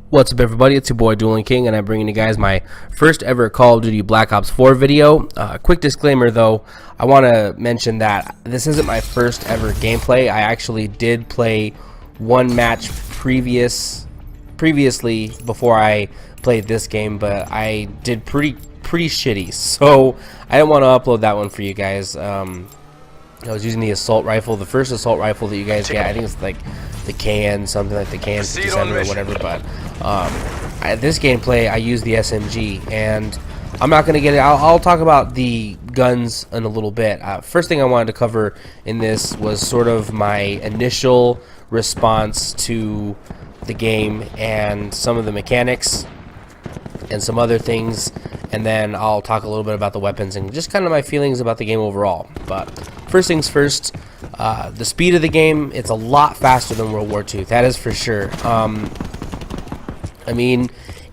What's up, everybody? It's your boy Dueling King, and I'm bringing you guys my first ever Call of Duty Black Ops 4 video. Quick disclaimer though, I want to mention that this isn't my first ever gameplay. I actually did play one match previously before I played this game, but I did pretty shitty, so I didn't want to upload that one for you guys. I was using the assault rifle, the first assault rifle that you guys get. I think it's like the KN, something like the KN 57 or whatever, but this gameplay I use the SMG, and I'm not going to get it. I'll talk about the guns in a little bit. First thing I wanted to cover in this was sort of my initial response to the game and some of the mechanics and some other things, and then I'll talk a little bit about the weapons and just kind of my feelings about the game overall. But first things first, the speed of the game, it's a lot faster than World War II, that is for sure. I mean,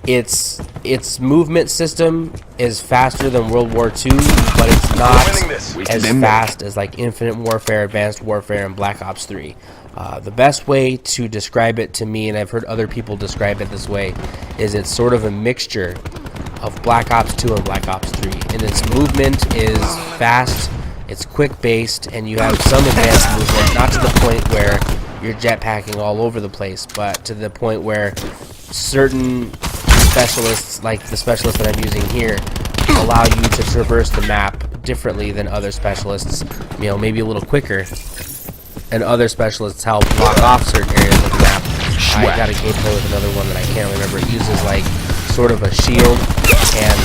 its movement system is faster than World War II, but it's not as fast as like Infinite Warfare, Advanced Warfare, and Black Ops 3. The best way to describe it to me, and I've heard other people describe it this way, is it's sort of a mixture of Black Ops 2 and Black Ops 3. And its movement is fast, it's quick based, and you have some advanced movement, not to the point where you're jetpacking all over the place, but to the point where certain specialists, like the specialist that I'm using here, allow you to traverse the map differently than other specialists, you know, maybe a little quicker. And other specialists help block off certain areas of the map. I got a gameplay with another one that I can't remember. It uses like sort of a shield, and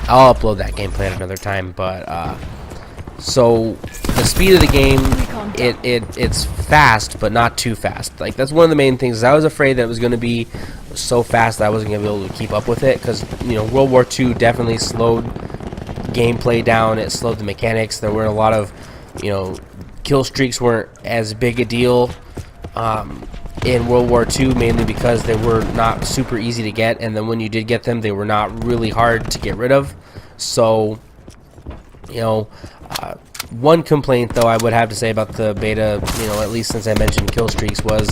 I'll upload that gameplay at another time. But so the speed of the game, it's fast, but not too fast. Like, that's one of the main things. I was afraid that it was going to be so fast that I wasn't going to be able to keep up with it, because you know, World War II definitely slowed gameplay down. It slowed the mechanics. There were a lot of, you know, kill streaks weren't as big a deal in World War II, mainly because they were not super easy to get, and then when you did get them, they were not really hard to get rid of. So, you know, one complaint though I would have to say about the beta, you know, at least since I mentioned kill streaks, was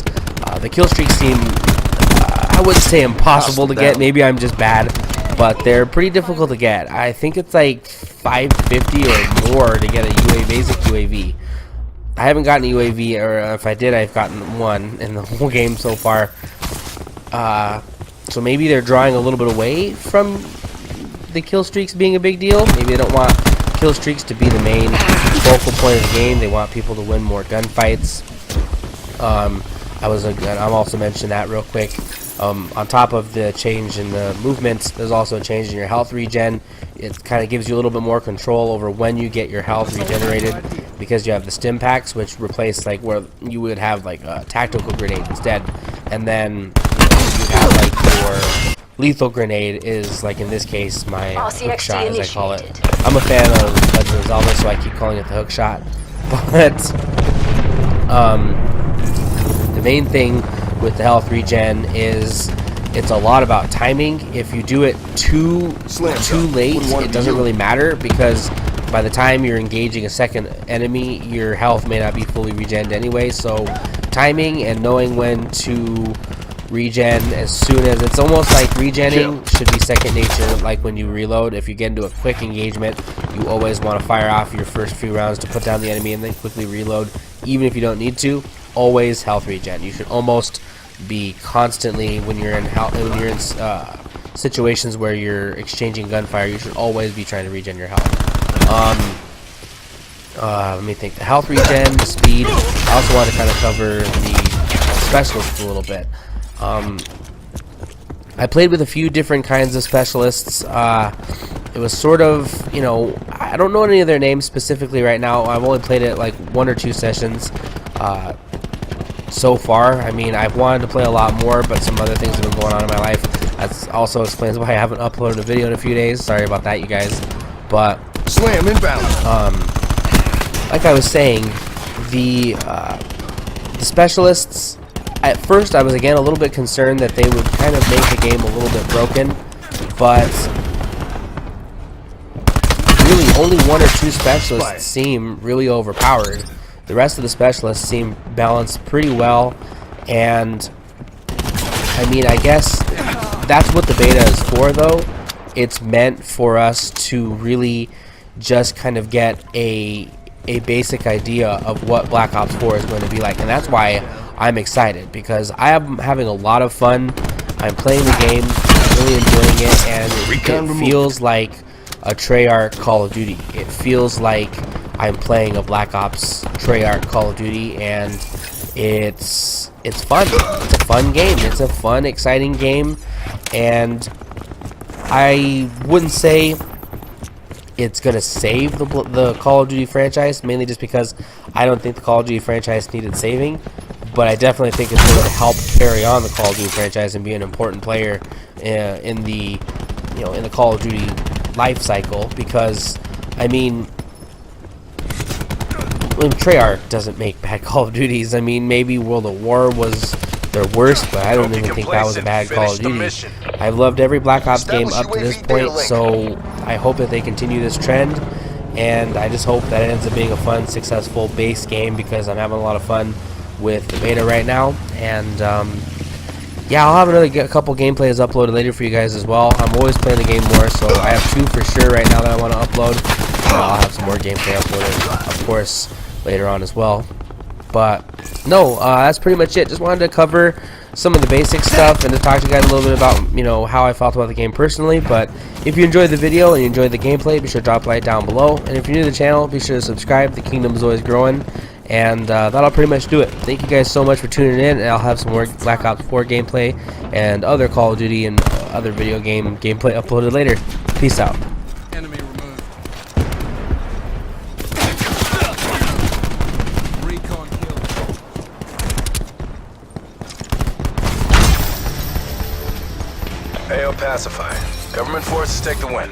the kill streaks seem, I wouldn't say impossible to get, maybe I'm just bad, but they're pretty difficult to get. I think it's like 550 or more to get a basic UAV. I haven't gotten a UAV, or if I did, I've gotten one in the whole game so far. So maybe they're drawing a little bit away from the kill streaks being a big deal. Maybe they don't want kill streaks to be the main focal point of the game. They want people to win more gunfights. I'm also mentioning that real quick. On top of the change in the movements, there's also a change in your health regen. It kind of gives you a little bit more control over when you get your health regenerated, because you have the stim packs, which replace like where you would have like a tactical grenade instead, and then you have like your lethal grenade is, like in this case, my hook shot, as I call it. I'm a fan of Legend of Zelda, so I keep calling it the hook shot. But the main thing with the health regen is it's a lot about timing. If you do it too late, it doesn't really matter, because by the time you're engaging a second enemy, your health may not be fully regened anyway. So timing and knowing when to regen as soon as, it's almost like regenning should be second nature, like when you reload. If you get into a quick engagement, you always want to fire off your first few rounds to put down the enemy and then quickly reload, even if you don't need to. Always health regen. You should almost be constantly, when you're in situations where you're exchanging gunfire, you should always be trying to regen your health. Let me think. The health regen, the speed. I also want to kind of cover the specialists a little bit. I played with a few different kinds of specialists. It was sort of, you know, I don't know any of their names specifically right now. I've only played it like 1 or 2 sessions so far. I mean, I've wanted to play a lot more, but some other things have been going on in my life. That also explains why I haven't uploaded a video in a few days. Sorry about that, you guys. But slam inbound. Like I was saying, the specialists, at first I was again a little bit concerned that they would kind of make the game a little bit broken, but really only 1 or 2 specialists seem really overpowered. The rest of the specialists seem balanced pretty well, and I mean, I guess that's what the beta is for, though. It's meant for us to really just kind of get a basic idea of what Black Ops 4 is going to be like, and that's why I'm excited, because I am having a lot of fun. I'm playing the game, I'm really enjoying it, and it feels like a Treyarch Call of Duty. It feels like I'm playing a Black Ops Treyarch Call of Duty, and it's fun. It's a fun game. It's a fun, exciting game, and I wouldn't say it's gonna save the Call of Duty franchise, mainly just because I don't think the Call of Duty franchise needed saving, but I definitely think it's going to help carry on the Call of Duty franchise and be an important player in the in the Call of Duty life cycle. Because I mean, Treyarch doesn't make bad Call of Duties. I mean, maybe World at War was their worst, but I don't even think that was a bad Call of Duty. I've loved every Black Ops game up to this point, so I hope that they continue this trend, and I just hope that it ends up being a fun, successful base game, because I'm having a lot of fun with the beta right now. And yeah, I'll have a couple gameplays uploaded later for you guys as well. I'm always playing the game more, so I have 2 for sure right now that I want to upload. I'll have some more gameplay uploaded, of course, later on as well. But no, that's pretty much it. Just wanted to cover some of the basic stuff and to talk to you guys a little bit about how I felt about the game personally. But if you enjoyed the video and you enjoyed the gameplay, be sure to drop a like down below. And if you're new to the channel, be sure to subscribe. The kingdom is always growing. And that'll pretty much do it. Thank you guys so much for tuning in, and I'll have some more Black Ops 4 gameplay and other Call of Duty and other video game gameplay uploaded later. Peace out. Enemy removed. Recon killed. AO pacified. Government forces take the win.